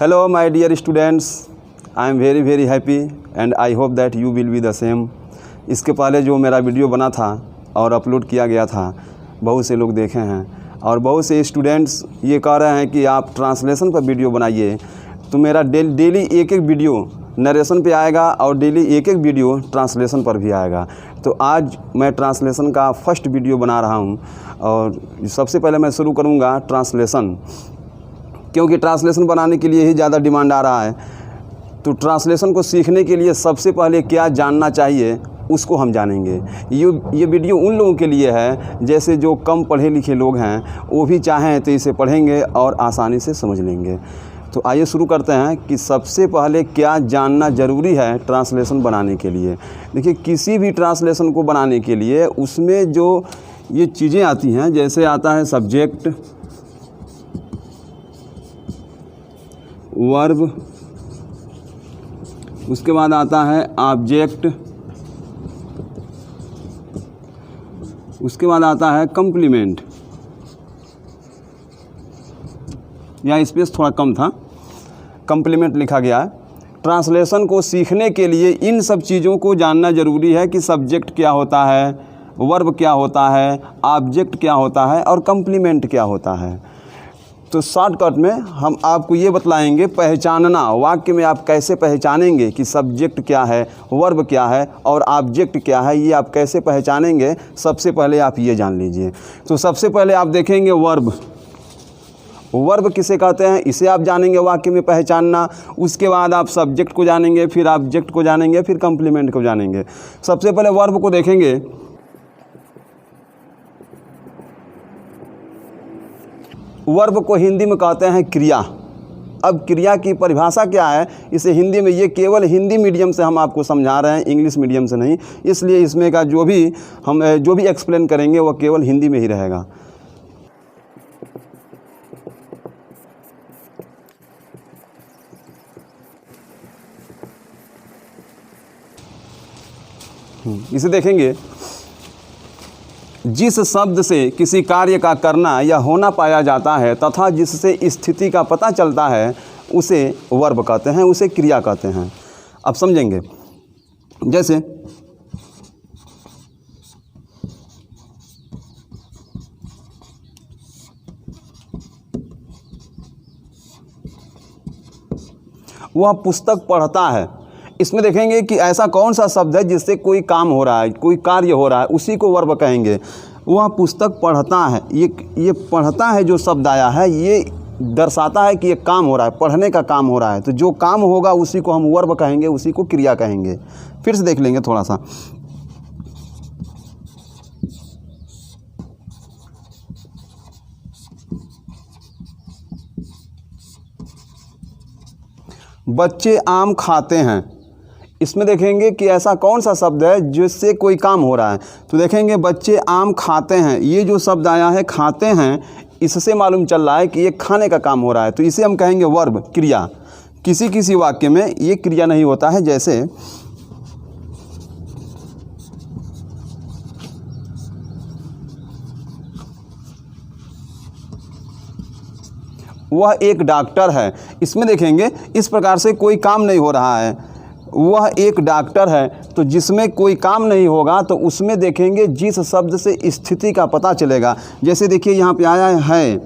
Hello my dear students, I am very happy and I hope that you will be the same। इसके पहले जो मेरा video बना था और अपलोड किया गया था, बहुत से लोग देखे हैं और बहुत से स्टूडेंट्स ये कह रहे हैं कि आप ट्रांसलेशन पर वीडियो बनाइए। तो मेरा डेली एक वीडियो नरेशन पे आएगा और डेली एक वीडियो ट्रांसलेशन पर भी आएगा। तो आज मैं ट्रांसलेशन का फर्स्ट वीडियो बना रहा हूँ और सबसे पहले मैं शुरू करूँगा ट्रांसलेशन, क्योंकि ट्रांसलेशन बनाने के लिए ही ज़्यादा डिमांड आ रहा है। तो ट्रांसलेशन को सीखने के लिए सबसे पहले क्या जानना चाहिए उसको हम जानेंगे। ये वीडियो उन लोगों के लिए है जैसे जो कम पढ़े लिखे लोग हैं, वो भी चाहें तो इसे पढ़ेंगे और आसानी से समझ लेंगे। तो आइए शुरू करते हैं कि सबसे पहले क्या जानना ज़रूरी है ट्रांसलेशन बनाने के लिए। देखिए, किसी भी ट्रांसलेशन को बनाने के लिए उसमें जो ये चीज़ें आती हैं, जैसे आता है सब्जेक्ट, वर्ब, उसके बाद आता है ऑब्जेक्ट, उसके बाद आता है कम्प्लीमेंट। यहाँ स्पेस थोड़ा कम था, कम्प्लीमेंट लिखा गया है। ट्रांसलेशन को सीखने के लिए इन सब चीज़ों को जानना ज़रूरी है कि सब्जेक्ट क्या होता है, वर्ब क्या होता है, ऑब्जेक्ट क्या होता है और कम्प्लीमेंट क्या होता है। तो शॉर्टकट में हम आपको ये बतलाएंगे पहचानना, वाक्य में आप कैसे पहचानेंगे कि सब्जेक्ट क्या है, वर्ब क्या है और ऑब्जेक्ट क्या है, ये आप कैसे पहचानेंगे। सबसे पहले आप ये जान लीजिए। तो सबसे पहले आप देखेंगे वर्ब। वर्ब किसे कहते हैं इसे आप जानेंगे, वाक्य में पहचानना। उसके बाद आप सब्जेक्ट को जानेंगे, फिर ऑब्जेक्ट को जानेंगे, फिर कम्प्लीमेंट को जानेंगे। सबसे पहले वर्ब को देखेंगे। वर्ब को हिंदी में कहते हैं क्रिया। अब क्रिया की परिभाषा क्या है इसे हिंदी में, ये केवल हिंदी मीडियम से हम आपको समझा रहे हैं, इंग्लिश मीडियम से नहीं। इसलिए इसमें का जो भी एक्सप्लेन करेंगे वो केवल हिंदी में ही रहेगा। इसे देखेंगे, जिस शब्द से किसी कार्य का करना या होना पाया जाता है तथा जिससे स्थिति का पता चलता है उसे वर्ब कहते हैं, उसे क्रिया कहते हैं। अब समझेंगे, जैसे वह पुस्तक पढ़ता है। इसमें देखेंगे कि ऐसा कौन सा शब्द है जिससे कोई काम हो रहा है, कोई कार्य हो रहा है, उसी को वर्ब कहेंगे। वह पुस्तक पढ़ता है, ये पढ़ता है जो शब्द आया है ये दर्शाता है कि ये काम हो रहा है, पढ़ने का काम हो रहा है। तो जो काम होगा उसी को हम वर्ब कहेंगे, उसी को क्रिया कहेंगे। फिर से देख लेंगे थोड़ा सा। बच्चे आम खाते हैं। इसमें देखेंगे कि ऐसा कौन सा शब्द है जिससे कोई काम हो रहा है। तो देखेंगे बच्चे आम खाते हैं, ये जो शब्द आया है खाते हैं, इससे मालूम चल रहा है कि ये खाने का काम हो रहा है। तो इसे हम कहेंगे वर्ब, क्रिया। किसी वाक्य में ये क्रिया नहीं होता है। जैसे वह एक डॉक्टर है। इसमें देखेंगे इस प्रकार से कोई काम नहीं हो रहा है, वह एक डॉक्टर है। तो जिसमें कोई काम नहीं होगा तो उसमें देखेंगे जिस शब्द से स्थिति का पता चलेगा। जैसे देखिए यहाँ पे आया है,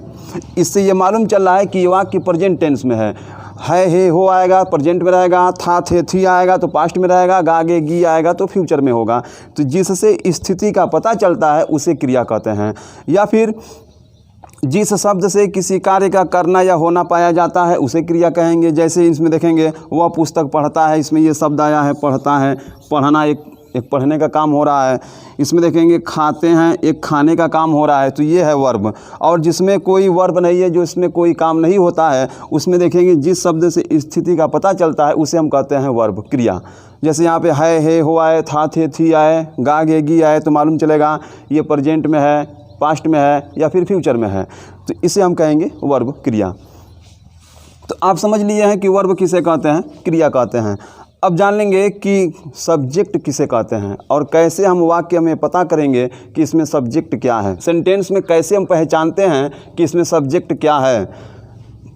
इससे ये मालूम चल रहा है कि ये वाक्य प्रेजेंट टेंस में है। है हो आएगा प्रेजेंट में रहेगा, था थे थी आएगा तो पास्ट में रहेगा, गा गे गी आएगा तो फ्यूचर में होगा। तो जिससे स्थिति का पता चलता है उसे क्रिया कहते हैं। या फिर जिस शब्द से किसी कार्य का करना या होना पाया जाता है उसे क्रिया कहेंगे। जैसे इसमें देखेंगे वह पुस्तक पढ़ता है, इसमें ये शब्द आया है पढ़ता है, पढ़ना एक पढ़ने का काम हो रहा है। इसमें देखेंगे खाते हैं, एक खाने का काम हो रहा है, तो ये है वर्ब। और जिसमें कोई वर्ब नहीं है, जो इसमें कोई काम नहीं होता है, उसमें देखेंगे जिस शब्द से स्थिति का पता चलता है उसे हम कहते हैं वर्ब, क्रिया। जैसे यहाँ पे है हो आए, था थे थी आए, गा गे गी आए, तो मालूम चलेगा ये प्रेजेंट में है, पास्ट में है या फिर फ्यूचर में है। तो इसे हम कहेंगे वर्ब, क्रिया। तो आप समझ लिए हैं कि वर्ब किसे कहते हैं, क्रिया कहते हैं। अब जान लेंगे कि सब्जेक्ट किसे कहते हैं और कैसे हम वाक्य में पता करेंगे कि इसमें सब्जेक्ट क्या है। सेंटेंस में कैसे हम पहचानते हैं कि इसमें सब्जेक्ट क्या है।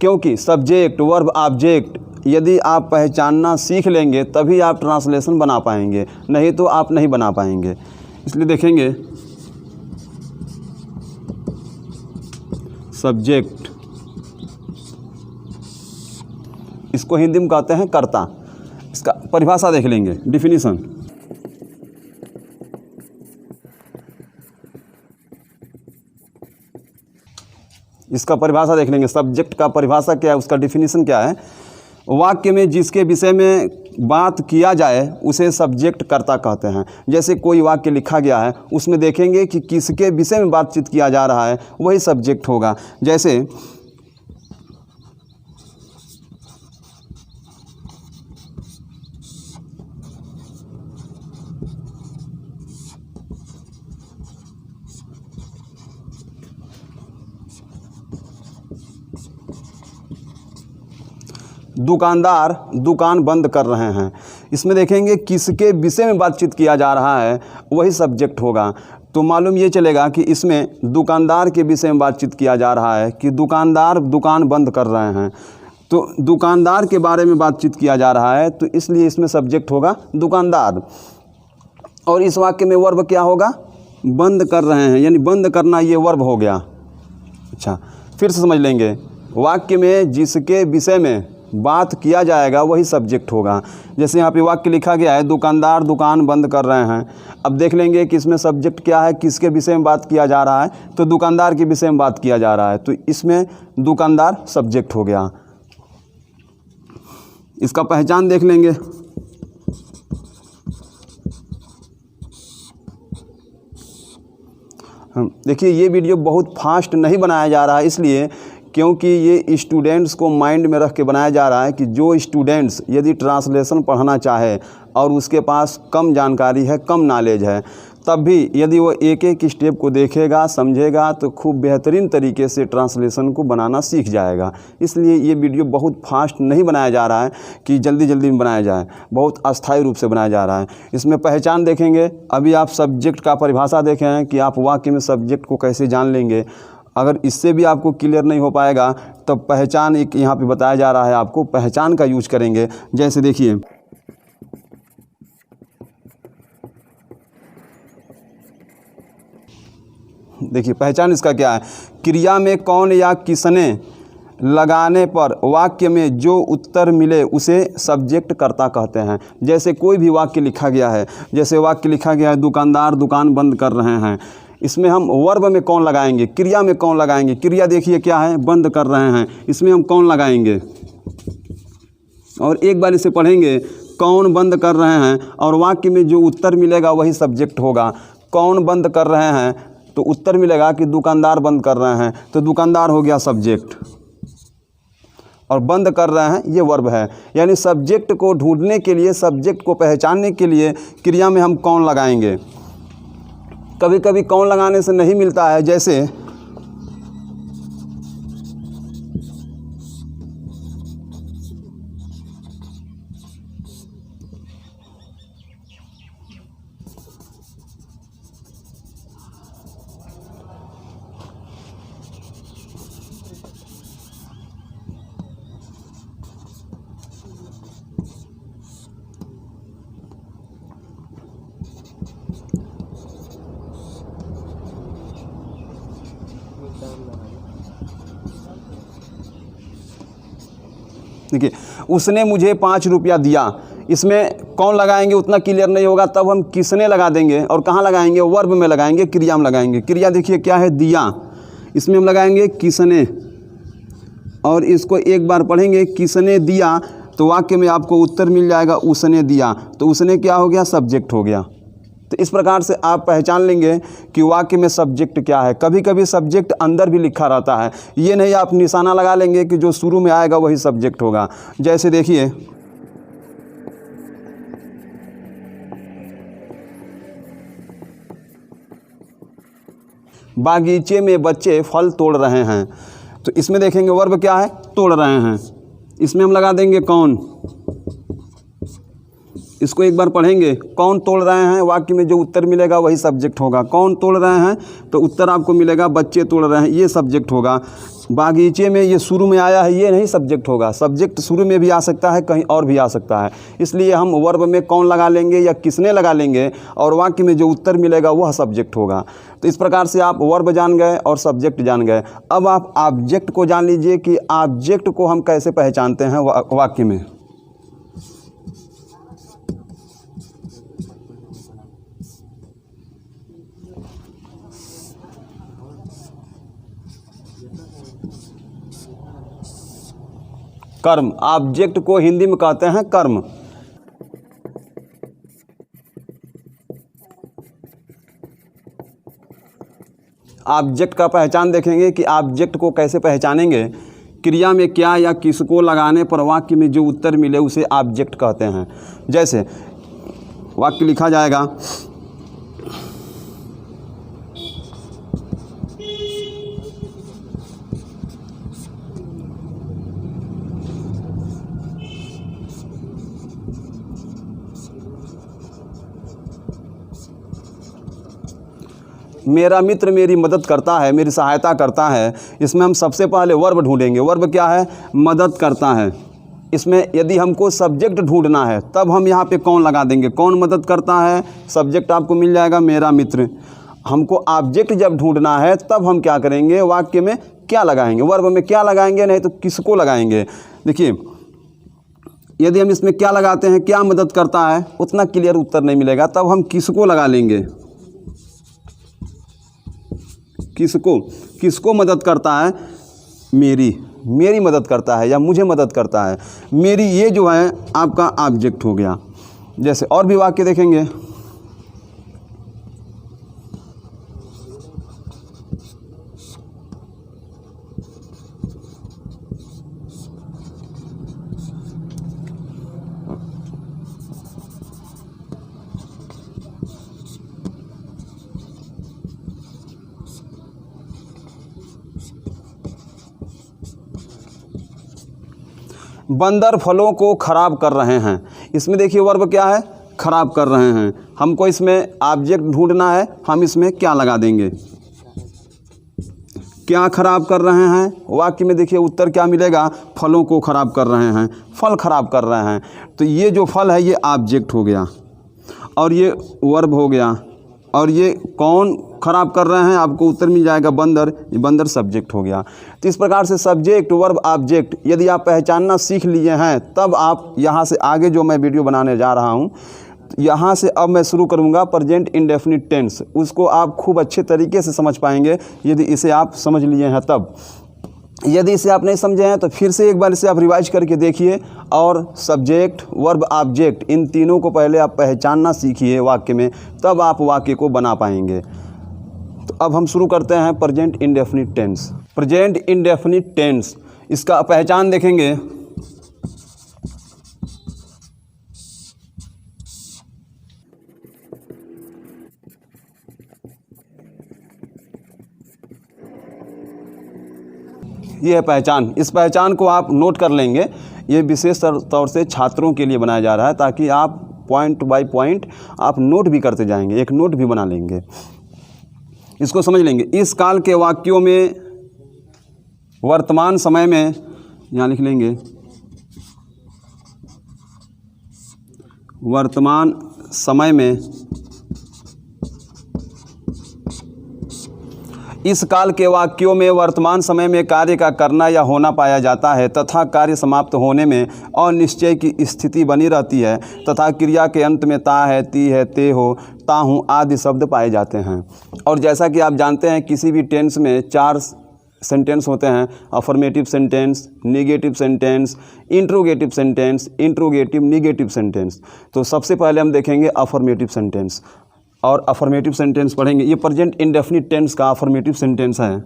क्योंकि सब्जेक्ट वर्ब ऑब्जेक्ट यदि आप पहचानना सीख लेंगे तभी आप ट्रांसलेशन बना पाएंगे, नहीं तो आप नहीं बना पाएंगे। इसलिए देखेंगे सब्जेक्ट, इसको हिंदी में कहते हैं कर्ता। इसका परिभाषा देख लेंगे, डिफिनीशन। इसका परिभाषा देख लेंगे, सब्जेक्ट का परिभाषा क्या है, उसका डिफिनीशन क्या है। वाक्य में जिसके विषय में बात किया जाए उसे सब्जेक्ट कर्ता कहते हैं। जैसे कोई वाक्य लिखा गया है, उसमें देखेंगे कि किसके विषय में बातचीत किया जा रहा है, वही सब्जेक्ट होगा। जैसे दुकानदार दुकान बंद कर रहे हैं, इसमें देखेंगे किसके विषय में बातचीत किया जा रहा है, वही सब्जेक्ट होगा। तो मालूम ये चलेगा कि इसमें दुकानदार के विषय में बातचीत किया जा रहा है कि दुकानदार दुकान बंद कर रहे हैं, तो दुकानदार के बारे में बातचीत किया जा रहा है, तो इसलिए इसमें सब्जेक्ट होगा दुकानदार। और इस वाक्य में वर्ब क्या होगा, बंद कर रहे हैं, यानी बंद करना ये वर्ब हो गया। अच्छा, फिर से समझ लेंगे, वाक्य में जिसके विषय में बात किया जाएगा वही सब्जेक्ट होगा। जैसे यहाँ पे वाक्य लिखा गया है दुकानदार दुकान बंद कर रहे हैं, अब देख लेंगे कि इसमें सब्जेक्ट क्या है, किसके विषय में बात किया जा रहा है, तो दुकानदार के विषय में बात किया जा रहा है, तो इसमें दुकानदार सब्जेक्ट हो गया। इसका पहचान देख लेंगे। देखिए ये वीडियो बहुत फास्ट नहीं बनाया जा रहा है, इसलिए क्योंकि ये स्टूडेंट्स को माइंड में रख के बनाया जा रहा है कि जो स्टूडेंट्स यदि ट्रांसलेशन पढ़ना चाहे और उसके पास कम जानकारी है, कम नॉलेज है, तब भी यदि वो एक एक स्टेप को देखेगा, समझेगा, तो खूब बेहतरीन तरीके से ट्रांसलेशन को बनाना सीख जाएगा। इसलिए ये वीडियो बहुत फास्ट नहीं बनाया जा रहा है कि जल्दी जल्दी में बनाया जाए, बहुत अस्थायी रूप से बनाया जा रहा है। इसमें पहचान देखेंगे, अभी आप सब्जेक्ट का परिभाषा देखे हैं कि आप वाक्य में सब्जेक्ट को कैसे जान लेंगे। अगर इससे भी आपको क्लियर नहीं हो पाएगा तो पहचान एक यहाँ पे बताया जा रहा है, आपको पहचान का यूज करेंगे। जैसे देखिए पहचान इसका क्या है, क्रिया में कौन या किसने लगाने पर वाक्य में जो उत्तर मिले उसे सब्जेक्ट कर्ता कहते हैं। जैसे कोई भी वाक्य लिखा गया है, जैसे वाक्य लिखा गया है दुकानदार दुकान बंद कर रहे हैं, इसमें हम वर्ब में कौन लगाएंगे, क्रिया में कौन लगाएंगे। क्रिया देखिए क्या है, बंद कर रहे हैं, इसमें हम कौन लगाएंगे। और एक बार इसे पढ़ेंगे, कौन बंद कर रहे हैं, और वाक्य में जो उत्तर मिलेगा वही सब्जेक्ट होगा। कौन बंद कर रहे हैं तो उत्तर मिलेगा कि दुकानदार बंद कर रहे हैं, तो दुकानदार हो गया सब्जेक्ट, और बंद कर रहे हैं ये वर्ब है। यानी सब्जेक्ट को ढूंढने के लिए, सब्जेक्ट को पहचानने के लिए क्रिया में हम कौन लगाएंगे। कभी कभी कौन लगाने से नहीं मिलता है, जैसे देखिए उसने मुझे 5 रुपया दिया, इसमें कौन लगाएंगे उतना क्लियर नहीं होगा, तब हम किसने लगा देंगे। और कहाँ लगाएंगे, वर्ब में लगाएंगे, क्रिया में लगाएंगे। क्रिया देखिए क्या है, दिया, इसमें हम लगाएंगे किसने। और इसको एक बार पढ़ेंगे, किसने दिया, तो वाक्य में आपको उत्तर मिल जाएगा उसने दिया, तो उसने क्या हो गया, सब्जेक्ट हो गया। तो इस प्रकार से आप पहचान लेंगे कि वाक्य में सब्जेक्ट क्या है। कभी कभी सब्जेक्ट अंदर भी लिखा रहता है, ये नहीं आप निशाना लगा लेंगे कि जो शुरू में आएगा वही सब्जेक्ट होगा। जैसे देखिए बागीचे में बच्चे फल तोड़ रहे हैं, तो इसमें देखेंगे वर्ब क्या है, तोड़ रहे हैं, इसमें हम लगा देंगे कौन। इसको एक बार पढ़ेंगे, कौन तोड़ रहे हैं, वाक्य में जो उत्तर मिलेगा वही सब्जेक्ट होगा। कौन तोड़ रहे हैं तो उत्तर आपको मिलेगा बच्चे तोड़ रहे हैं, ये सब्जेक्ट होगा। बागीचे में ये शुरू में आया है, ये नहीं सब्जेक्ट होगा। सब्जेक्ट शुरू में भी आ सकता है, कहीं और भी आ सकता है। इसलिए हम वर्ब में कौन लगा लेंगे या किसने लगा लेंगे, और वाक्य में जो उत्तर मिलेगा वह सब्जेक्ट होगा। तो इस प्रकार से आप वर्ब जान गए और सब्जेक्ट जान गए। अब आप ऑब्जेक्ट को जान लीजिए कि ऑब्जेक्ट को हम कैसे पहचानते हैं वाक्य में। कर्म, ऑब्जेक्ट को हिंदी में कहते हैं कर्म। ऑब्जेक्ट का पहचान देखेंगे कि ऑब्जेक्ट को कैसे पहचानेंगे। क्रिया में क्या या किसको लगाने पर वाक्य में जो उत्तर मिले उसे ऑब्जेक्ट कहते हैं। जैसे वाक्य लिखा जाएगा, मेरा मित्र मेरी मदद करता है, मेरी सहायता करता है। इसमें हम सबसे पहले वर्ब ढूंढेंगे। वर्ब क्या है? मदद करता है। इसमें यदि हमको सब्जेक्ट ढूंढना है तब हम यहाँ पे कौन लगा देंगे। कौन मदद करता है, सब्जेक्ट आपको मिल जाएगा मेरा मित्र। हमको ऑब्जेक्ट जब ढूंढना है तब हम क्या करेंगे, वाक्य में क्या लगाएंगे। वर्ब में क्या लगाएंगे, नहीं तो किसको लगाएंगे। देखिए, यदि हम इसमें क्या लगाते हैं, क्या मदद करता है, उतना क्लियर उत्तर नहीं मिलेगा। तब हम किसको लगा लेंगे। किसको मदद करता है, मेरी मदद करता है या मुझे मदद करता है। मेरी ये जो है आपका ऑब्जेक्ट हो गया। जैसे और भी वाक्य देखेंगे, बंदर फलों को खराब कर रहे हैं। इसमें देखिए वर्ब क्या है, खराब कर रहे हैं। हमको इसमें ऑब्जेक्ट ढूंढना है, हम इसमें क्या लगा देंगे, क्या खराब कर रहे हैं। वाक्य में देखिए उत्तर क्या मिलेगा, फलों को खराब कर रहे हैं, फल खराब कर रहे हैं। तो ये जो फल है ये ऑब्जेक्ट हो गया और ये वर्ब हो गया। और ये कौन खराब कर रहे हैं, आपको उत्तर मिल जाएगा बंदर। ये बंदर सब्जेक्ट हो गया। तो इस प्रकार से सब्जेक्ट, वर्ब, ऑब्जेक्ट यदि आप पहचानना सीख लिए हैं तब आप यहाँ से आगे जो मैं वीडियो बनाने जा रहा हूँ, यहाँ से अब मैं शुरू करूँगा प्रेजेंट इंडेफिनिट टेंस। उसको आप खूब अच्छे तरीके से समझ पाएंगे यदि इसे आप समझ लिए हैं तब। यदि इसे आप नहीं समझे हैं तो फिर से एक बार इसे आप रिवाइज करके देखिए और सब्जेक्ट, वर्ब, ऑब्जेक्ट इन तीनों को पहले आप पहचानना सीखिए वाक्य में, तब आप वाक्य को बना पाएंगे। तो अब हम शुरू करते हैं present indefinite tense. Present indefinite tense, इसका पहचान देखेंगे। ये है पहचान। इस पहचान को आप नोट कर लेंगे। ये विशेष तौर से छात्रों के लिए बनाया जा रहा है ताकि आप पॉइंट बाय पॉइंट आप नोट भी करते जाएंगे, एक नोट भी बना लेंगे। इसको समझ लेंगे। इस काल के वाक्यों में वर्तमान समय में, यहाँ लिख लेंगे वर्तमान समय में, इस काल के वाक्यों में वर्तमान समय में कार्य का करना या होना पाया जाता है तथा कार्य समाप्त होने में अनिश्चय की स्थिति बनी रहती है तथा क्रिया के अंत में ता है, ती है, ते हो, ता हूँ आदि शब्द पाए जाते हैं। और जैसा कि आप जानते हैं किसी भी टेंस में 4 सेंटेंस होते हैं, affirmative sentence, negative sentence, interrogative sentence, interrogative negative sentence. तो सबसे पहले हम देखेंगे अफर्मेटिव सेंटेंस और अफर्मेटिव सेंटेंस पढ़ेंगे। ये प्रेजेंट इंडेफिनिट टेंस का अफर्मेटिव सेंटेंस है।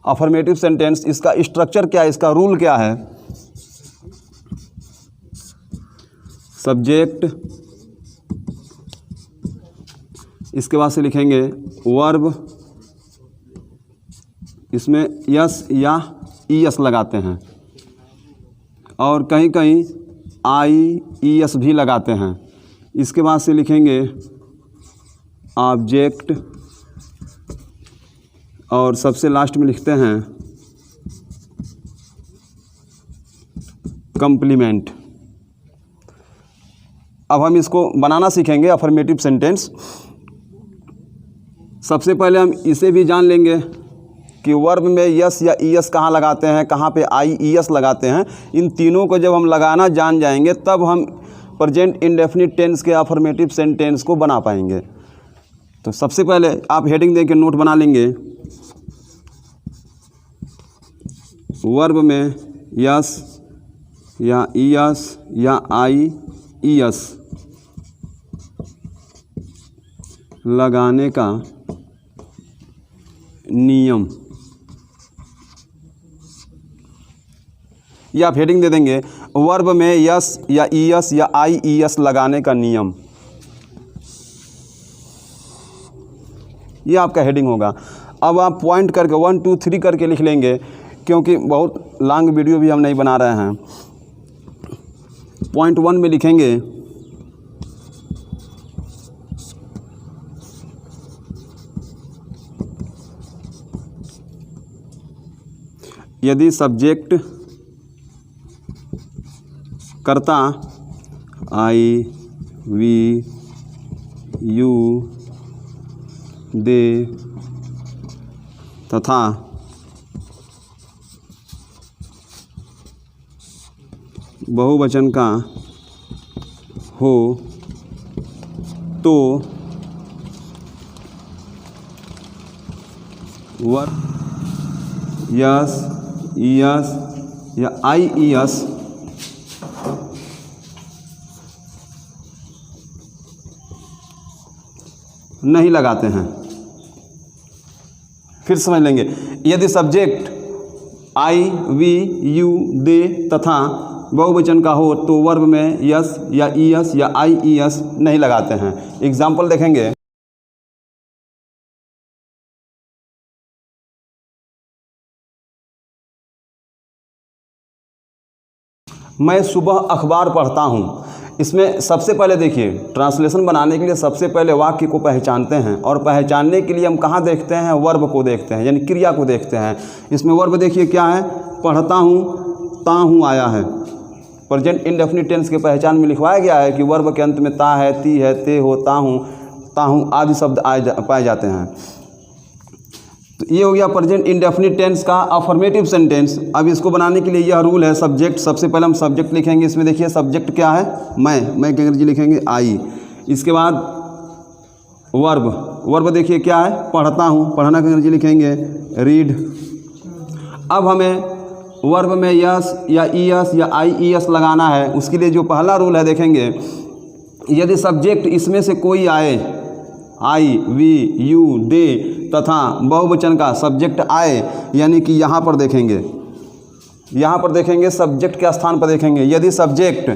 अफर्मेटिव सेंटेंस, इसका स्ट्रक्चर क्या है, इसका रूल क्या है। सब्जेक्ट, इसके बाद से लिखेंगे वर्ब, इसमें यस या ईएस लगाते हैं और कहीं कहीं IES भी लगाते हैं। इसके बाद से लिखेंगे ऑब्जेक्ट, और सबसे लास्ट में लिखते हैं कम्प्लीमेंट। अब हम इसको बनाना सीखेंगे अफर्मेटिव सेंटेंस। सबसे पहले हम इसे भी जान लेंगे कि वर्ब में यस या ईएस कहाँ लगाते हैं, कहाँ पे आईईएस लगाते हैं। इन तीनों को जब हम लगाना जान जाएंगे तब हम प्रेजेंट इंडेफिनिट टेंस के अफर्मेटिव सेंटेंस को बना पाएंगे। तो सबसे पहले आप हेडिंग देके नोट बना लेंगे, वर्ब में यस या ईएस या आईईएस लगाने का नियम। या आप हेडिंग दे देंगे, वर्ब में यस या ईएस या आईईएस लगाने का नियम। ये आपका हेडिंग होगा। अब आप पॉइंट करके 1 2 3 करके लिख लेंगे, क्योंकि बहुत लॉन्ग वीडियो भी हम नहीं बना रहे हैं। पॉइंट 1 में लिखेंगे यदि सब्जेक्ट कर्ता आई वी यू दे तथा बहुवचन का हो तो वर्ब यस ईएस या आईईएस नहीं लगाते हैं। फिर समझ लेंगे, यदि subject I we you they तथा बहुवचन का हो तो वर्ब में यस या ईएस या आईईएस नहीं लगाते हैं। एग्जाम्पल देखेंगे, मैं सुबह अखबार पढ़ता हूँ। इसमें सबसे पहले देखिए, ट्रांसलेशन बनाने के लिए सबसे पहले वाक्य को पहचानते हैं, और पहचानने के लिए हम कहाँ देखते हैं, वर्ब को देखते हैं, यानी क्रिया को देखते हैं। इसमें वर्ब देखिए क्या है, पढ़ता हूँ, ता हूँ आया है। प्रेजेंट इंडेफिनिट टेंस के पहचान में लिखवाया गया है कि वर्ब के अंत में ता है, ती है, ते हो, ता हूँ आदि शब्द पाए जाते हैं। तो ये हो गया प्रेजेंट इंडेफिनिट टेंस का अफर्मेटिव सेंटेंस। अब इसको बनाने के लिए यह रूल है, सब्जेक्ट। सबसे पहले हम सब्जेक्ट लिखेंगे। इसमें देखिए सब्जेक्ट क्या है, मैं की अंग्रेजी लिखेंगे आई। इसके बाद वर्ब देखिए क्या है, पढ़ता हूँ, पढ़ना की अंग्रेजी लिखेंगे रीड। अब हमें वर्ब में यस या ईएस या आईईएस लगाना है। उसके लिए जो पहला रूल है देखेंगे, यदि सब्जेक्ट इसमें से कोई आए, आई वी यू दे तथा बहुवचन का सब्जेक्ट आए, यानी कि यहाँ पर देखेंगे सब्जेक्ट के स्थान पर देखेंगे। यदि सब्जेक्ट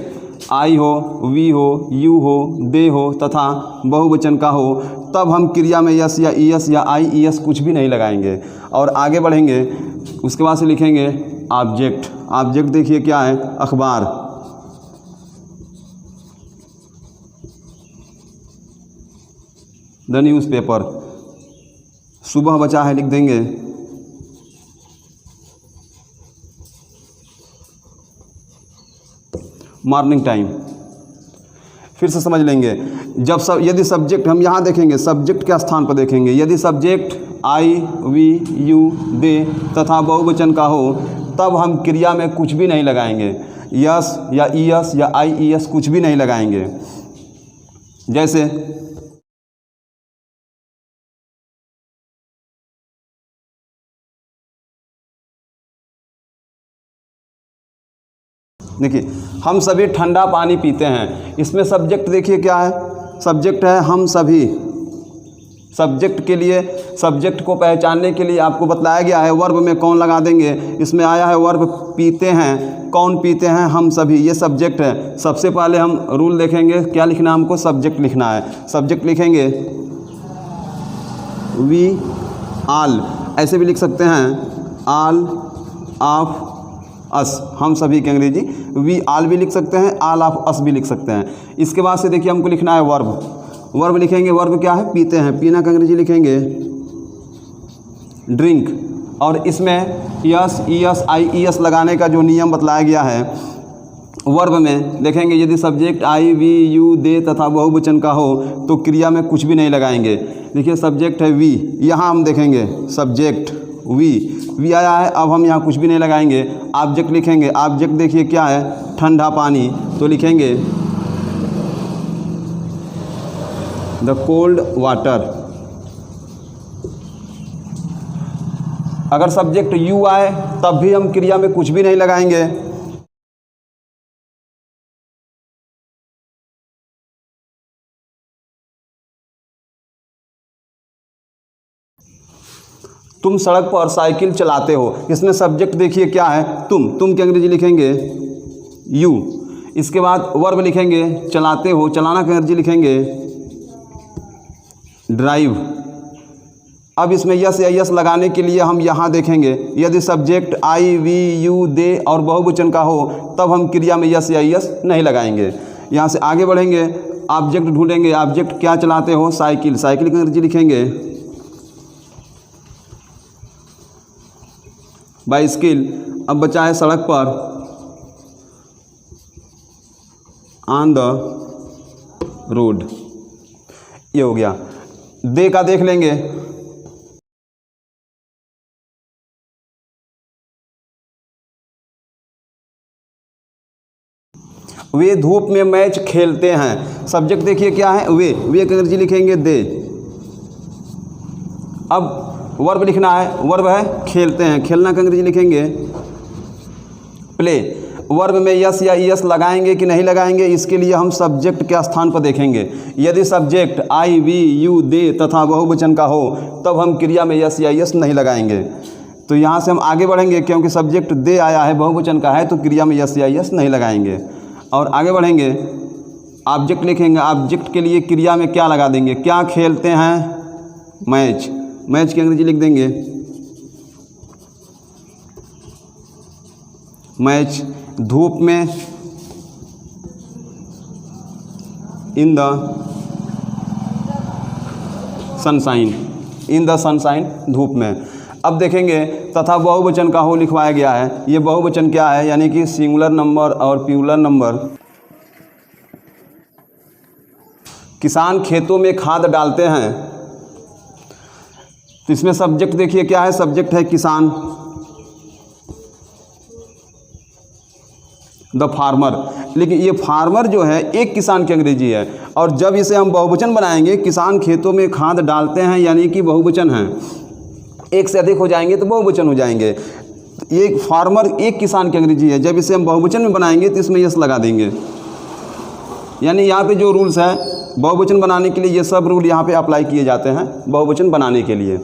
आई हो, वी हो, यू हो, दे हो तथा बहुवचन का हो, तब हम क्रिया में यस या ईएस या आईईएस कुछ भी नहीं लगाएंगे और आगे बढ़ेंगे। उसके बाद से लिखेंगे ऑब्जेक्ट देखिए क्या है, अखबार। The newspaper. सुबह बचा है लिख देंगे मॉर्निंग टाइम। फिर से समझ लेंगे, यदि सब्जेक्ट, हम यहाँ देखेंगे सब्जेक्ट के स्थान पर देखेंगे। यदि subject I we you they तथा बहुवचन का हो, तब हम क्रिया में कुछ भी नहीं लगाएंगे, यस या ईएस या आईईएस कुछ भी नहीं लगाएंगे। जैसे देखिए, हम सभी ठंडा पानी पीते हैं। इसमें सब्जेक्ट देखिए क्या है, सब्जेक्ट है हम सभी। सब्जेक्ट के लिए, सब्जेक्ट को पहचानने के लिए आपको बताया गया है वर्ब में कौन लगा देंगे। इसमें आया है वर्ब पीते हैं, कौन पीते हैं, हम सभी, ये सब्जेक्ट है। सबसे पहले हम रूल देखेंगे, क्या लिखना है हमको, सब्जेक्ट लिखना है। सब्जेक्ट लिखेंगे वी आल, ऐसे भी लिख सकते हैं आल ऑफ अस, हम सभी की अंग्रेजी वी आल भी लिख सकते हैं, आल ऑफ अस भी लिख सकते हैं। इसके बाद से देखिए हमको लिखना है वर्ब लिखेंगे। वर्ब क्या है, पीते हैं, पीना का अंग्रेजी लिखेंगे ड्रिंक। और इसमें यस, ईएस, आईईएस लगाने का जो नियम बतलाया गया है वर्ब में देखेंगे, यदि subject I, we, you, they तथा बहुवचन का हो तो क्रिया में कुछ भी नहीं लगाएंगे। देखिए सब्जेक्ट है वी, यहाँ हम देखेंगे सब्जेक्ट वी आया है, अब हम यहाँ कुछ भी नहीं लगाएंगे। ऑब्जेक्ट लिखेंगे, ऑब्जेक्ट देखिए क्या है, ठंडा पानी, तो लिखेंगे द कोल्ड वाटर। अगर सब्जेक्ट यू आए तब भी हम क्रिया में कुछ भी नहीं लगाएंगे। तुम सड़क पर साइकिल चलाते हो, इसमें सब्जेक्ट देखिए क्या है, तुम की अंग्रेजी लिखेंगे यू। इसके बाद वर्ब लिखेंगे चलाते हो, चलाना की अंग्रेजी लिखेंगे ड्राइव। अब इसमें यस या यस लगाने के लिए हम यहाँ देखेंगे, यदि सब्जेक्ट आई, वी, यू, दे और बहुवचन का हो तब हम क्रिया में यस या यस नहीं लगाएंगे। यहाँ से आगे बढ़ेंगे, ऑब्जेक्ट ढूंढेंगे, ऑब्जेक्ट क्या चलाते हो, साइकिल, साइकिल की अंग्रेजी लिखेंगे बाइसिकल। अब बचा है सड़क पर, ऑन द रोड, ये हो गया। दे का देख लेंगे, वे धूप में मैच खेलते हैं, सब्जेक्ट देखिए क्या है, वे की अंग्रेजी लिखेंगे दे। अब वर्ब लिखना है, वर्ब है खेलते हैं, खेलना का अंग्रेजी लिखेंगे प्ले। वर्ब में यस या ईएस लगाएंगे कि नहीं लगाएंगे, इसके लिए हम सब्जेक्ट के स्थान पर देखेंगे। यदि subject I, we, you, they तथा बहुवचन का हो तब हम क्रिया में यस या ईएस नहीं लगाएंगे। तो यहाँ से हम आगे बढ़ेंगे, क्योंकि सब्जेक्ट दे आया है, बहुवचन का है, तो क्रिया में यस या ईएस नहीं लगाएंगे। और आगे बढ़ेंगे, ऑब्जेक्ट लिखेंगे, ऑब्जेक्ट के लिए क्रिया में क्या लगा देंगे, क्या खेलते हैं, मैच, मैच की अंग्रेजी लिख देंगे मैच। धूप में, in the sunshine, in the sunshine, धूप में। अब देखेंगे तथा बहुवचन का हो लिखवाया गया है, ये बहुवचन क्या है, यानी कि सिंगुलर नंबर और प्लूरल नंबर। किसान खेतों में खाद डालते हैं, तो इसमें सब्जेक्ट देखिए क्या है, सब्जेक्ट है किसान, द फार्मर। लेकिन ये फार्मर जो है एक किसान की अंग्रेजी है, और जब इसे हम बहुवचन बनाएंगे, किसान खेतों में खाद डालते हैं यानी कि बहुवचन है, एक से अधिक हो जाएंगे तो बहुवचन हो जाएंगे। ये फार्मर एक किसान की अंग्रेजी है, जब इसे हम बहुवचन में बनाएंगे तो इसमें यस लगा देंगे। यानी यहाँ पे जो रूल्स है बहुवचन बनाने के लिए, ये सब रूल यहाँ पे अप्लाई किए जाते हैं बहुवचन बनाने के लिए।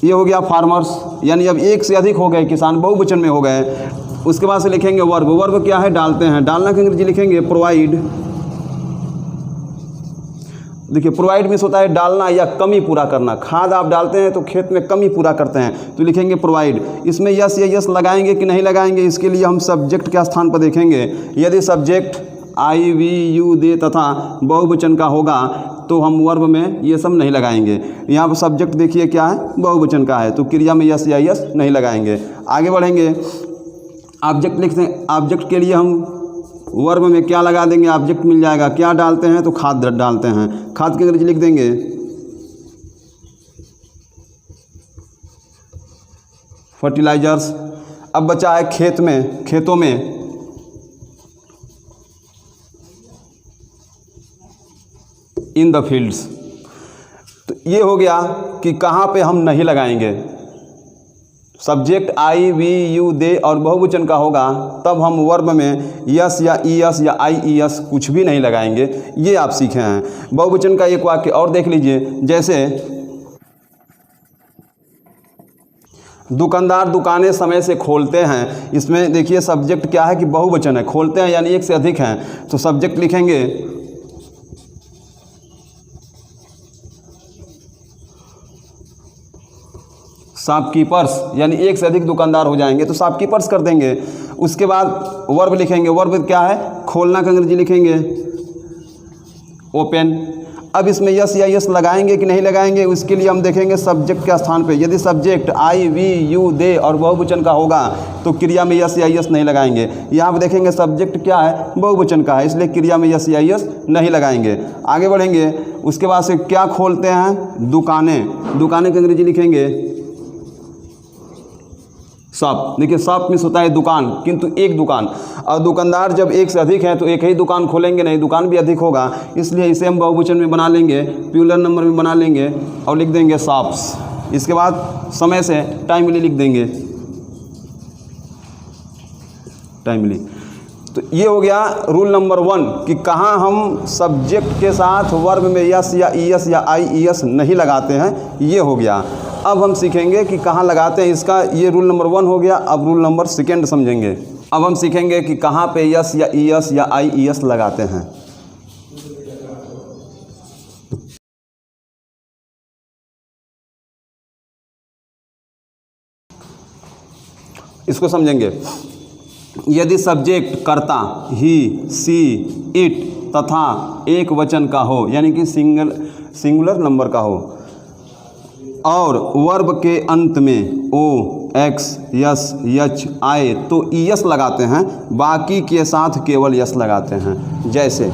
ये हो गया फार्मर्स, यानी अब एक से अधिक हो गए किसान, बहुवचन में हो गए। उसके बाद से लिखेंगे वर्ब, वर्ब क्या है, डालते हैं, डालना की अंग्रेजी लिखेंगे प्रोवाइड। देखिए प्रोवाइड मीन्स होता है डालना या कमी पूरा करना, खाद आप डालते हैं तो खेत में कमी पूरा करते हैं, तो लिखेंगे प्रोवाइड। इसमें यस या यस लगाएंगे कि नहीं लगाएंगे, इसके लिए हम सब्जेक्ट के स्थान पर देखेंगे। यदि subject I, we, you, they तथा बहुवचन का होगा तो हम वर्ब में ये सब नहीं लगाएंगे। यहाँ पर सब्जेक्ट देखिए क्या है, बहुवचन का है, तो क्रिया में यस या यस नहीं लगाएंगे। आगे बढ़ेंगे, ऑब्जेक्ट लिखते हैं, ऑब्जेक्ट के लिए हम वर्ब में क्या लगा देंगे, ऑब्जेक्ट मिल जाएगा, क्या डालते हैं तो खाद डालते हैं, खाद की अंग्रेजी लिख देंगे फर्टिलाइजर्स। अब बचा है खेत में, खेतों में, इन द फील्ड्स। तो ये हो गया कि कहाँ पे हम नहीं लगाएंगे, सब्जेक्ट आई, वी, यू, दे और बहुवचन का होगा तब हम वर्ब में यस या ईएस या आईईएस कुछ भी नहीं लगाएंगे। ये आप सीखे हैं। बहुवचन का एक वाक्य और देख लीजिए, जैसे दुकानदार दुकानें समय से खोलते हैं, इसमें देखिए सब्जेक्ट क्या है कि बहुवचन है, खोलते हैं यानी एक से अधिक हैं, तो सब्जेक्ट लिखेंगे शॉपकीपर्स, यानी एक से अधिक दुकानदार हो जाएंगे तो शॉपकीपर्स कर देंगे। उसके बाद वर्ब लिखेंगे, वर्ब क्या है, खोलना का अंग्रेजी लिखेंगे ओपन। अब इसमें यस या यस लगाएंगे कि नहीं लगाएंगे, उसके लिए हम देखेंगे सब्जेक्ट के स्थान पे। यदि सब्जेक्ट आई, वी, यू, दे और बहुवचन का होगा तो क्रिया में यस या यस नहीं लगाएंगे। यहाँ पे देखेंगे सब्जेक्ट क्या है, बहुवचन का है, इसलिए क्रिया में यस या यस नहीं लगाएंगे। आगे बढ़ेंगे, उसके बाद से क्या खोलते हैं, दुकानें। दुकानें की अंग्रेजी लिखेंगे शॉप। देखिए शॉप मीन्स होता है दुकान, किंतु एक दुकान, और दुकानदार जब एक से अधिक है तो एक ही दुकान खोलेंगे नहीं, दुकान भी अधिक होगा, इसलिए इसे हम बहुवचन में बना लेंगे, प्लूरल नंबर में बना लेंगे और लिख देंगे शॉप्स। इसके बाद समय से टाइमली लिख देंगे, टाइमली। तो ये हो गया रूल नंबर 1 कि कहाँ हम सब्जेक्ट के साथ वर्ब में यस या ईएस या आईईएस नहीं लगाते हैं, ये हो गया। अब हम सीखेंगे कि कहाँ लगाते हैं इसका, ये रूल नंबर 1 हो गया। अब रूल नंबर 2 समझेंगे। अब हम सीखेंगे कि कहाँ पे यस या ईएस या आईईएस लगाते हैं। इसको समझेंगे। यदि सब्जेक्ट कर्ता ही, सी, इट तथा एक वचन का हो, यानी कि सिंगुलर नंबर का हो, और वर्ब के अंत में ओ, एक्स, यस, यच आए तो ईएस लगाते हैं, बाकी के साथ केवल यस लगाते हैं। जैसे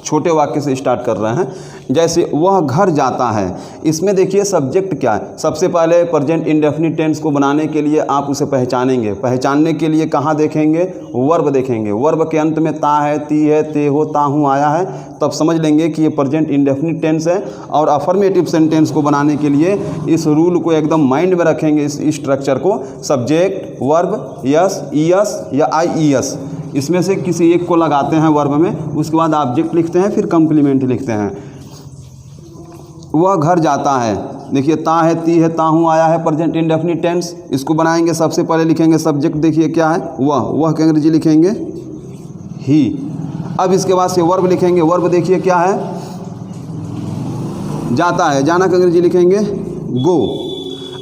छोटे वाक्य से स्टार्ट कर रहे हैं। जैसे वह घर जाता है, इसमें देखिए सब्जेक्ट क्या है। सबसे पहले प्रेजेंट इंडेफिनिट टेंस को बनाने के लिए आप उसे पहचानेंगे। पहचानने के लिए कहाँ देखेंगे, वर्ब देखेंगे। वर्ब के अंत में ता है, ती है, ते हो, ता हूँ आया है, तब समझ लेंगे कि ये प्रेजेंट इंडेफिनिट टेंस है। और अफर्मेटिव सेंटेंस को बनाने के लिए इस रूल को एकदम माइंड में रखेंगे, इस स्ट्रक्चर को। सब्जेक्ट, वर्ब, यस, ईएस या आईईएस, इसमें से किसी एक को लगाते हैं वर्ब में, उसके बाद ऑब्जेक्ट लिखते हैं, फिर कंप्लीमेंट लिखते हैं। वह घर जाता है, देखिए ता है, ती है, ता हूँ आया है, प्रेजेंट इंडेफिनिट टेंस। इसको बनाएंगे, सबसे पहले लिखेंगे सब्जेक्ट, देखिए क्या है, वह की अंग्रेजी लिखेंगे ही। अब इसके बाद से वर्ब लिखेंगे। वर्ब देखिए क्या है, जाता है, जाना की अंग्रेजी लिखेंगे गो।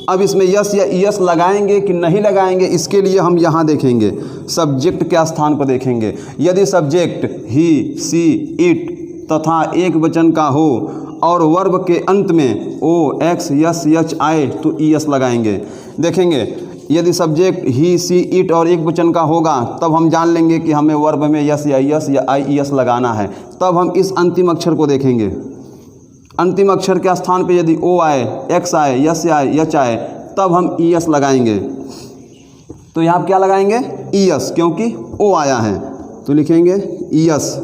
अब इसमें यस या ईएस लगाएंगे कि नहीं लगाएंगे, इसके लिए हम यहाँ देखेंगे, सब्जेक्ट के स्थान पर देखेंगे। यदि सब्जेक्ट ही, सी, इट तथा एक वचन का हो और वर्ब के अंत में ओ, एक्स, यस, यच आए तो ईएस लगाएंगे। देखेंगे यदि सब्जेक्ट ही, सी, इट और एक वचन का होगा तब हम जान लेंगे कि हमें वर्ब में यस या ईएस या आईईएस लगाना है। तब हम इस अंतिम अक्षर को देखेंगे। अंतिम अक्षर के स्थान पे यदि ओ आए, एक्स आए, यस आए, यच आए, तब हम ईएस लगाएंगे। तो यहाँ क्या लगाएंगे, ईएस, क्योंकि ओ आया है तो लिखेंगे ईएस।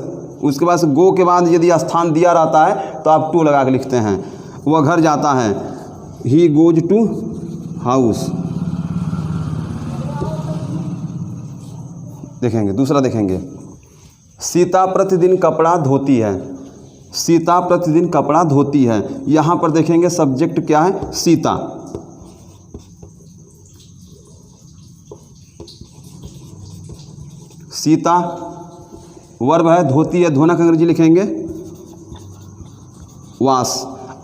उसके बाद गो के बाद यदि स्थान दिया रहता है तो आप टू लगा के लिखते हैं। वह घर जाता है, ही गोज टू हाउस। देखेंगे दूसरा, देखेंगे सीता प्रतिदिन कपड़ा धोती है। सीता प्रतिदिन कपड़ा धोती है, यहाँ पर देखेंगे सब्जेक्ट क्या है, सीता। सीता वर्ब है, धोती है, धोना का अंग्रेजी लिखेंगे वाश।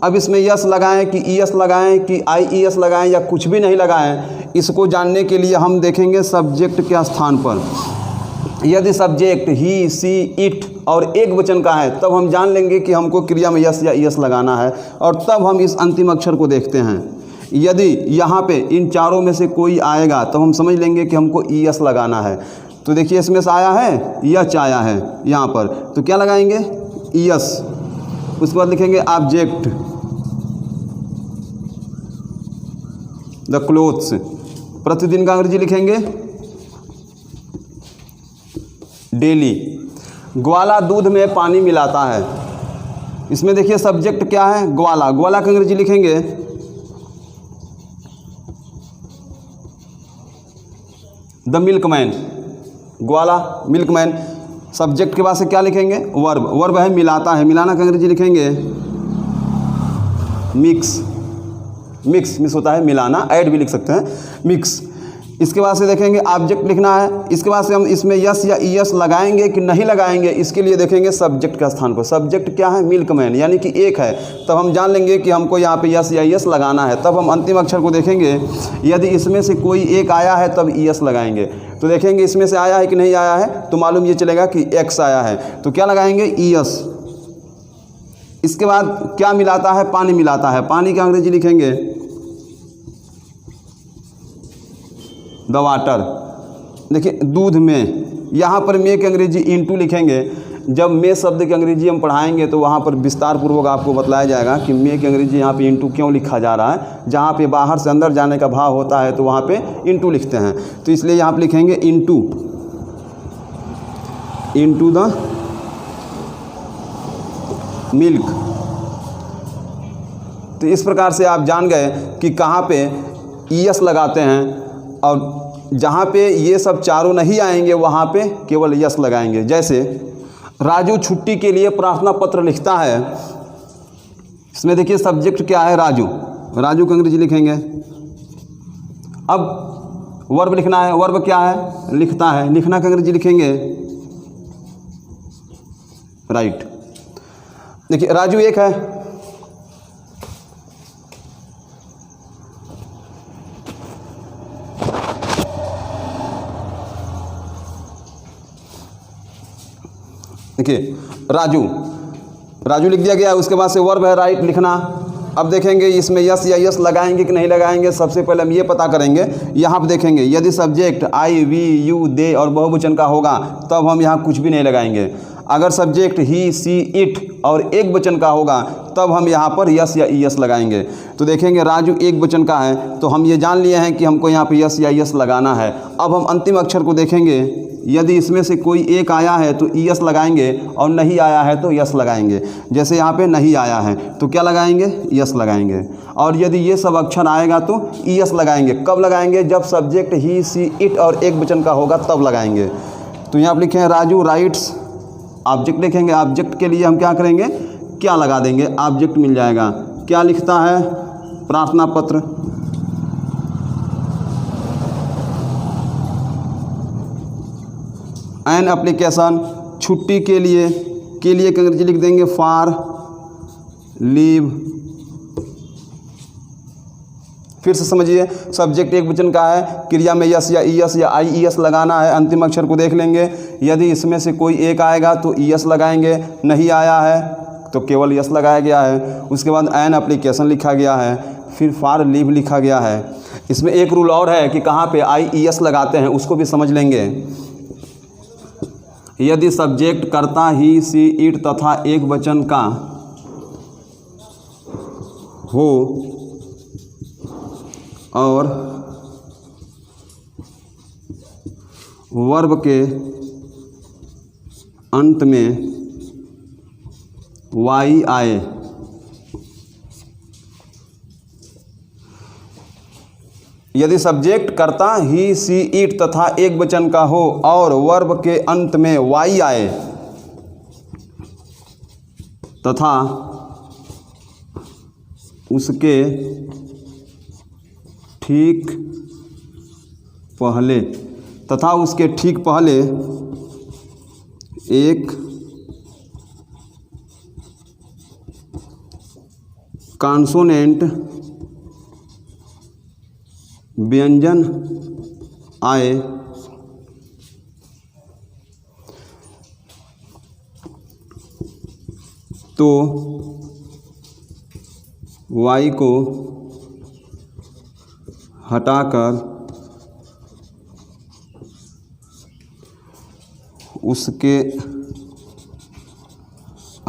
अब इसमें यस लगाएं कि ईएस लगाएं कि आईईएस लगाएं या कुछ भी नहीं लगाएं, इसको जानने के लिए हम देखेंगे सब्जेक्ट के स्थान पर। यदि सब्जेक्ट ही, सी, इट और एक वचन का है तब हम जान लेंगे कि हमको क्रिया में यस या ईएस लगाना है, और तब हम इस अंतिम अक्षर को देखते हैं। यदि यहाँ पे इन चारों में से कोई आएगा तो हम समझ लेंगे कि हमको ईएस लगाना है। तो देखिए इसमें से आया है, यच आया है यहाँ पर, तो क्या लगाएंगे, ईएस। उसके बाद लिखेंगे ऑब्जेक्ट, द क्लोथ्स। प्रतिदिन का अंग्रेजी लिखेंगे डेली। ग्वाला दूध में पानी मिलाता है, इसमें देखिए सब्जेक्ट क्या है, ग्वाला। ग्वाला का अंग्रेजी लिखेंगे the milkman. Gwala, milkman. Subject के बाद से क्या लिखेंगे, वर्ब। वर्ब है मिलाता है, मिलाना का अंग्रेजी लिखेंगे मिक्स। मिक्स होता है मिलाना, ऐड भी लिख सकते हैं, मिक्स। इसके बाद से देखेंगे ऑब्जेक्ट लिखना है। इसके बाद से हम इसमें यस या ईएस लगाएंगे कि नहीं लगाएंगे, इसके लिए देखेंगे सब्जेक्ट का स्थान पर। सब्जेक्ट क्या है? मिल्कमैन, यानी कि एक है, तब हम जान लेंगे कि हमको यहाँ पे यस या ईएस लगाना है। तब हम अंतिम अक्षर को देखेंगे, यदि इसमें से कोई एक आया है तब ईएस लगाएंगे। तो देखेंगे इसमें से आया है कि नहीं आया है, तो मालूम ये चलेगा कि एक्स आया है, तो क्या लगाएंगे? ईएस। इसके बाद क्या मिलाता है? पानी मिलाता है। पानी का अंग्रेजी लिखेंगे द वाटर। देखिए दूध में, यहाँ पर मे की अंग्रेजी इनटू लिखेंगे। जब मे शब्द की अंग्रेजी हम पढ़ाएंगे तो वहाँ पर विस्तार पूर्वक आपको बताया जाएगा कि मे की अंग्रेजी यहाँ पे इनटू क्यों लिखा जा रहा है। जहाँ पे बाहर से अंदर जाने का भाव होता है तो वहाँ पे इनटू लिखते हैं, तो इसलिए यहाँ पे लिखेंगे इनटू द मिल्क। तो इस प्रकार से आप जान गए कि कहाँ पे ईएस लगाते हैं, और जहाँ पे ये सब चारों नहीं आएंगे वहाँ पे केवल यस लगाएंगे। जैसे राजू छुट्टी के लिए प्रार्थना पत्र लिखता है, इसमें देखिए सब्जेक्ट क्या है? राजू। राजू का अंग्रेजी लिखेंगे। अब वर्ब लिखना है। वर्ब क्या है? लिखता है। लिखना का अंग्रेजी लिखेंगे राइट। देखिए राजू एक है, देखिए राजू लिख दिया गया है। उसके बाद से वर्ब है राइट, लिखना। अब देखेंगे इसमें यस या यस लगाएंगे कि नहीं लगाएंगे। सबसे पहले हम ये पता करेंगे, यहाँ पर देखेंगे यदि सब्जेक्ट आई, वी, यू, दे और बहुवचन का होगा तब हम यहाँ कुछ भी नहीं लगाएंगे। अगर सब्जेक्ट ही, सी, इट और एक वचन का होगा तब हम यहाँ पर यस या ईएस लगाएंगे। तो देखेंगे राजू एक वचन का है, तो हम ये जान लिए हैं कि हमको यहाँ पे यस या ईएस लगाना है। अब हम अंतिम अक्षर को देखेंगे, यदि इसमें से कोई एक आया है तो ईएस लगाएंगे और नहीं आया है तो यस लगाएंगे। जैसे यहाँ पे नहीं आया है तो क्या लगाएंगे? यस लगाएंगे। और यदि ये सब अक्षर आएगा तो ईएस लगाएंगे। कब लगाएंगे? जब सब्जेक्ट ही, सी, इट और एक वचन का होगा तब लगाएंगे। तो यहाँ पर लिखे हैं राजू राइट्स। ऑब्जेक्ट लिखेंगे। ऑब्जेक्ट के लिए हम क्या करेंगे? क्या लगा देंगे? ऑब्जेक्ट मिल जाएगा। क्या लिखता है? प्रार्थना पत्र। एन एप्लीकेशन, छुट्टी के लिए अंग्रेजी लिख देंगे फॉर लीव। फिर से समझिए, सब्जेक्ट एक वचन का है, क्रिया में यस या ईएस या आईईएस लगाना है। अंतिम अक्षर को देख लेंगे, यदि इसमें से कोई एक आएगा तो ईएस लगाएंगे, नहीं आया है तो केवल यस लगाया गया है। उसके बाद एन एप्लीकेशन लिखा गया है, फिर फॉर लीव लिखा गया है। इसमें एक रूल और है कि कहाँ पे आईईएस लगाते हैं, उसको भी समझ लेंगे। यदि सब्जेक्ट कर्ता ही, सी, इट तथा एक वचन का हो और वर्ब के अंत में वाई आए, यदि सब्जेक्ट कर्ता ही, सी, इट तथा एक वचन का हो और वर्ब के अंत में वाई आए तथा उसके ठीक पहले एक कॉन्सोनेंट व्यंजन आए तो वाई को हटाकर उसके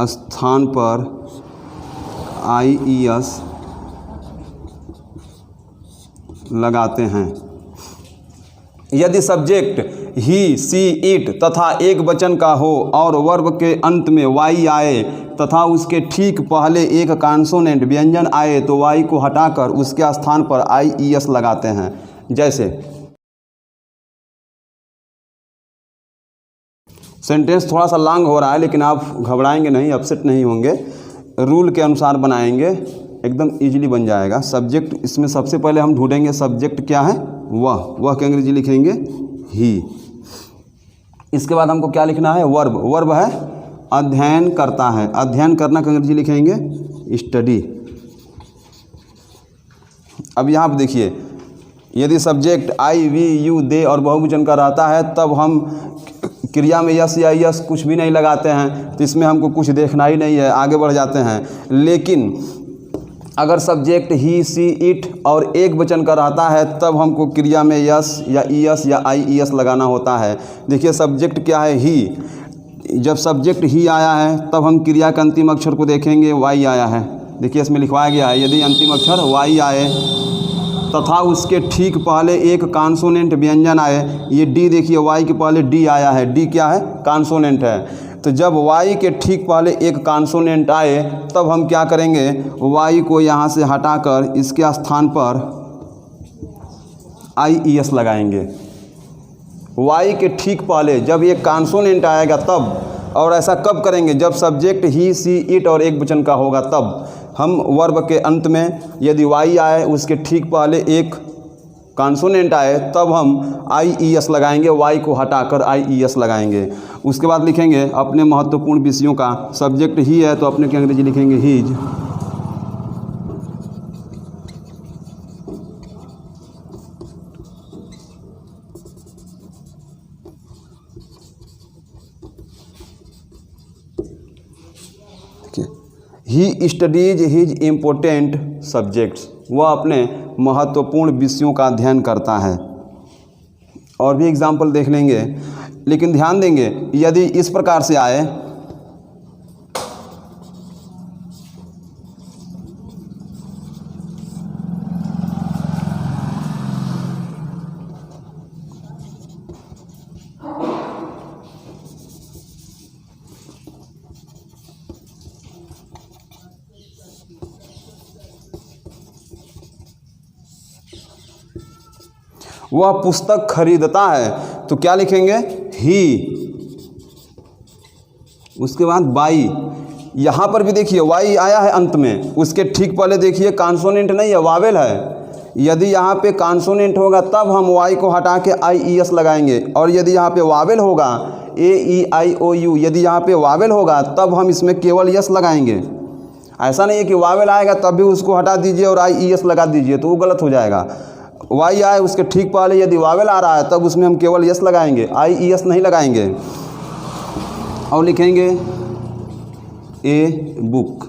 स्थान पर आईईएस लगाते हैं। यदि सब्जेक्ट ही, सी, इट तथा एक वचन का हो और वर्ब के अंत में वाई आए तथा उसके ठीक पहले एक कॉन्सोनेंट व्यंजन आए तो वाई को हटाकर उसके स्थान पर आईईएस लगाते हैं। जैसे सेंटेंस थोड़ा सा लॉन्ग हो रहा है लेकिन आप घबराएंगे नहीं, अपसेट नहीं होंगे, रूल के अनुसार बनाएंगे, एकदम इजीली बन जाएगा। सब्जेक्ट इसमें सबसे पहले हम ढूंढेंगे सब्जेक्ट क्या है, वह के अंग्रेजी लिखेंगे ही। इसके बाद हमको क्या लिखना है, वर्ब। वर्ब है अध्ययन करता है, अध्ययन करना का अंग्रेजी लिखेंगे स्टडी। अब यहाँ पर देखिए, यदि सब्जेक्ट आई, वी, यू, दे और बहुवचन का रहता है तब हम क्रिया में यस या यस कुछ भी नहीं लगाते हैं, तो इसमें हमको कुछ देखना ही नहीं है, आगे बढ़ जाते हैं। लेकिन अगर सब्जेक्ट ही, सी, इट और एक वचन का रहता है तब हमको क्रिया में यस या ईएस या आईईएस लगाना होता है। देखिए सब्जेक्ट क्या है, ही। जब सब्जेक्ट ही आया है तब हम क्रिया के अंतिम अक्षर को देखेंगे, वाई आया है। देखिए इसमें लिखवाया गया है, यदि अंतिम अक्षर वाई आए तथा उसके ठीक पहले एक कॉन्सोनेंट व्यंजन आए। ये डी देखिए, वाई के पहले डी आया है, डी क्या है, कॉन्सोनेंट है। तो जब वाई के ठीक पहले एक कॉन्सोनेंट आए तब हम क्या करेंगे, वाई को यहाँ से हटाकर इसके स्थान पर आईईएस लगाएंगे। वाई के ठीक पहले जब एक कॉन्सोनेंट आएगा तब, और ऐसा कब करेंगे, जब सब्जेक्ट ही, सी, इट और एक वचन का होगा तब। हम वर्ब के अंत में यदि वाई आए, उसके ठीक पहले एक कॉन्सोनेंट आए तब हम आईईएस लगाएंगे, वाई को हटाकर आईईएस लगाएंगे। उसके बाद लिखेंगे अपने महत्वपूर्ण विषयों का। सब्जेक्ट ही है तो अपने की अंग्रेजी लिखेंगे his. He studies his important subjects, वह अपने महत्वपूर्ण विषयों का अध्ययन करता है। और भी एग्जाम्पल देख लेंगे, लेकिन ध्यान देंगे यदि इस प्रकार से आए, वह पुस्तक खरीदता है, तो क्या लिखेंगे, ही। उसके बाद बाई, यहाँ पर भी देखिए वाई आया है अंत में, उसके ठीक पहले देखिए कॉन्सोनेंट नहीं है, वावेल है। यदि यहाँ पे कॉन्सोनेंट होगा तब हम वाई को हटा के आईईएस लगाएंगे, और यदि यहाँ पे वावेल होगा, AEIOU, यदि यहाँ पे वावेल होगा तब हम इसमें केवल यस लगाएंगे। ऐसा नहीं है कि वावेल आएगा तब भी उसको हटा दीजिए और आईईएस लगा दीजिए, तो वो गलत हो जाएगा। वाई आए उसके ठीक पहले यदि वावेल आ रहा है तब उसमें हम केवल यस लगाएंगे, आईईएस नहीं लगाएंगे। और लिखेंगे ए बुक।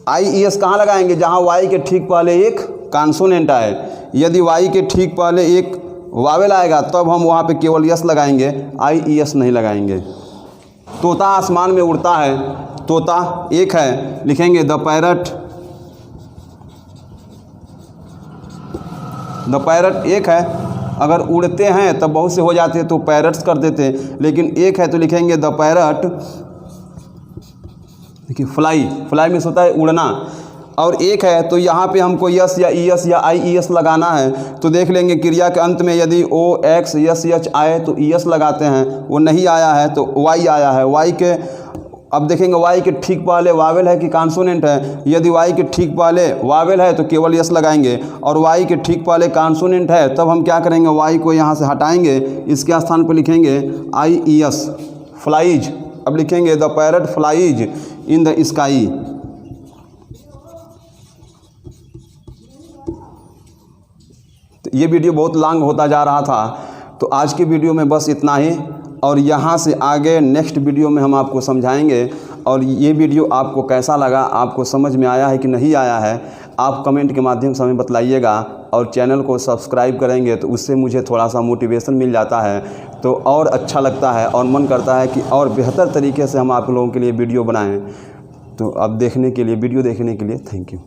आईईएस कहाँ लगाएंगे, जहाँ वाई के ठीक पहले एक कॉन्सोनेंट आए। यदि वाई के ठीक पहले एक वावेल आएगा तब हम वहाँ पे केवल यस लगाएंगे, आईईएस नहीं लगाएंगे। तोता आसमान में उड़ता है, तोता एक है, लिखेंगे द पैरट। द पैरट एक है, अगर उड़ते हैं तब बहुत से हो जाते हैं तो पैरट्स कर देते हैं, लेकिन एक है तो लिखेंगे द पैरट। देखिए फ्लाई, फ्लाई में होता है उड़ना, और एक है तो यहाँ पे हमको यस या ईएस या आईईएस लगाना है। तो देख लेंगे क्रिया के अंत में यदि ओ एक्स यस एच आए तो ईएस लगाते हैं, वो नहीं आया है तो वाई आया है। वाई के अब देखेंगे वाई के ठीक पहले वावेल है कि कॉन्सोनेंट है। यदि वाई के ठीक पहले वावेल है तो केवल यस लगाएंगे, और वाई के ठीक पहले कॉन्सोनेंट है तब हम क्या करेंगे, वाई को यहाँ से हटाएंगे, इसके स्थान पर लिखेंगे आईईएस, फ्लाइज। अब लिखेंगे the parrot flies in the sky. तो ये वीडियो बहुत लॉन्ग होता जा रहा था, तो आज की वीडियो में बस इतना ही, और यहाँ से आगे नेक्स्ट वीडियो में हम आपको समझाएंगे। और ये वीडियो आपको कैसा लगा, आपको समझ में आया है कि नहीं आया है, आप कमेंट के माध्यम से हमें बतलाइएगा। और चैनल को सब्सक्राइब करेंगे तो उससे मुझे थोड़ा सा मोटिवेशन मिल जाता है, तो और अच्छा लगता है और मन करता है कि और बेहतर तरीके से हम आप लोगों के लिए वीडियो बनाएँ। तो अब वीडियो देखने के लिए थैंक यू।